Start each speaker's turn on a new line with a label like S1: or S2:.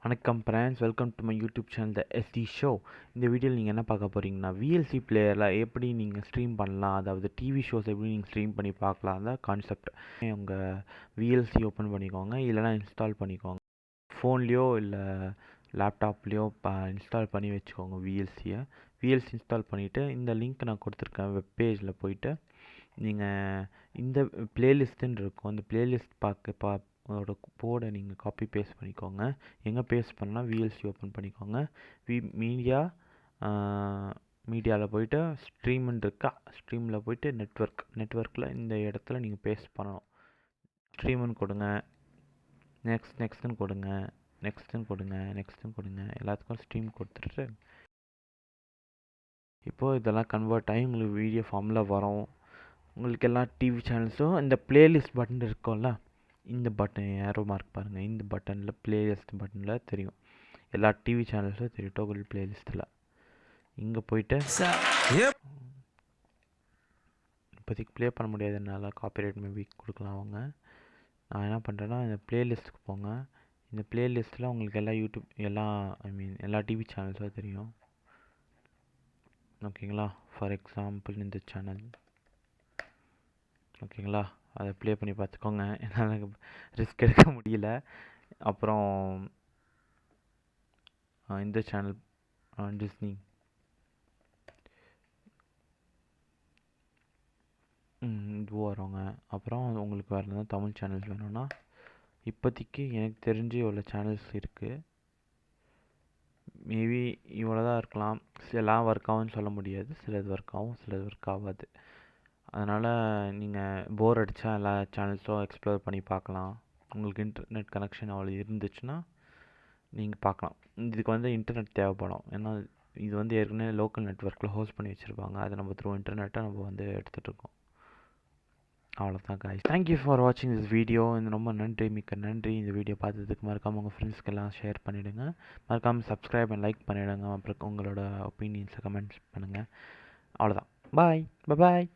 S1: வணக்கம் friends, welcome to my YouTube channel the SD show. இந்த வீடியோவில் நீங்கள் என்ன பார்க்க போகிறீங்கன்னா, விஎல்சி பிளேயரில் எப்படி நீங்கள் ஸ்ட்ரீம் பண்ணலாம், அதாவது டிவி ஷோஸ் எப்படி நீங்கள் ஸ்ட்ரீம் பண்ணி பார்க்கலாம் தான் கான்செப்ட். உங்கள் விஎல்சி ஓப்பன் பண்ணிக்கோங்க, இல்லைனா இன்ஸ்டால் பண்ணிக்கோங்க. ஃபோன்லேயோ இல்லை லேப்டாப்லேயோ இன்ஸ்டால் பண்ணி வச்சுக்கோங்க விஎல்சி இன்ஸ்டால் பண்ணிவிட்டு இந்த லிங்க் நான் கொடுத்துருக்கேன் வெப் பேஜில் போயிட்டு நீங்கள் இந்த பிளேலிஸ்ட்டுன்னு இருக்கும், அந்த பிளேலிஸ்ட் அதோட கோடை நீங்கள் காப்பி பேஸ்ட் பண்ணிக்கோங்க. எங்கே பேஸ்ட் பண்ணால் விஎல்சி ஓப்பன் பண்ணிக்கோங்க. மீடியாவில் போயிட்டு ஸ்ட்ரீம்னு இருக்கா, ஸ்ட்ரீமில் போயிட்டு நெட்ஒர்க்கில் இந்த இடத்துல நீங்கள் பேஸ்ட் பண்ணணும். ஸ்ட்ரீம்னு கொடுங்க, நெக்ஸ்ட்டுன்னு கொடுங்க, நெக்ஸ்ட்டுன்னு கொடுங்க. எல்லாத்துக்கும் ஸ்ட்ரீம் கொடுத்துட்டு இப்போது இதெல்லாம் கன்வெர்ட் ஆகி உங்களுக்கு வீடியோ ஃபார்மில் வரும். உங்களுக்கு எல்லா டிவி சேனல்ஸும் இந்த பிளேலிஸ்ட் பட்டன் இருக்கும்ல, இந்த பட்டன் ஏரோ மார்க் பாருங்கள், இந்த பட்டனில் பிளேலிஸ்ட் பட்டனில் தெரியும். எல்லா டிவி சேனல்ஸும் தெரியும் டோகல் பிளேலிஸ்ட்டில். இங்கே போயிட்டு இப்போதைக்கு ப்ளே பண்ண முடியாததுனால காப்பிரைட் மேபி கொடுக்கலாம் அவங்க. நான் என்ன பண்ணுறேன்னா, இந்த பிளேலிஸ்ட்டுக்கு போங்க. இந்த பிளேலிஸ்ட்டில் உங்களுக்கு எல்லா டிவி சேனல்ஸும் தெரியும். ஓகேங்களா, ஃபார் எக்ஸாம்பிள் இந்த சேனல், ஓகேங்களா, அதை ப்ளே பண்ணி பார்த்துக்கோங்க. என்னால் ரிஸ்க் எடுக்க முடியல. அப்புறம் இந்த சேனல் டிஸ்னி, இது வருவாங்க. அப்புறம் உங்களுக்கு வேறு எதாவது தமிழ் சேனல்ஸ் வேணும்னா இப்போதைக்கு எனக்கு தெரிஞ்சு இவ்வளோ சேனல்ஸ் இருக்குது. மேபி இவ்வளோ தான் இருக்கலாம். எல்லாம் ஒர்க் ஆகும்னு சொல்ல முடியாது. சிலது ஒர்க் ஆகும், சிலது ஒர்க் ஆகாது. அதனால் நீங்கள் போர் அடித்தா எல்லா சேனல்ஸும் எக்ஸ்ப்ளோர் பண்ணி பார்க்கலாம். உங்களுக்கு இன்டர்நெட் கனெக்ஷன் அவ்வளோ இருந்துச்சுன்னா நீங்கள் பார்க்கலாம். இதுக்கு இன்டர்நெட் தேவைப்படும். ஏன்னா இது ஏற்கனவே லோக்கல் நெட்ஒர்க்கில் ஹோஸ்ட் பண்ணி வச்சுருப்பாங்க. அதை நம்ம த்ரூ இன்டர்நெட்டை நம்ம எடுத்துகிட்ருக்கோம். அவ்வளோதான் காய்ஸ். தேங்க்யூ ஃபார் வாட்சிங் திஸ் வீடியோ. ரொம்ப நன்றி, மிக்க நன்றி. இந்த வீடியோ பார்த்ததுக்கு மறக்காமல் உங்கள் ஃப்ரெண்ட்ஸ்க்கெல்லாம் ஷேர் பண்ணிவிடுங்க. மறக்காமல் சப்ஸ்கிரைப் அண்ட் லைக் பண்ணிவிடுங்க. அப்புறம் உங்களோட ஒப்பீனியன்ஸை கமெண்ட்ஸ் பண்ணுங்கள். அவ்வளோதான். பாய்.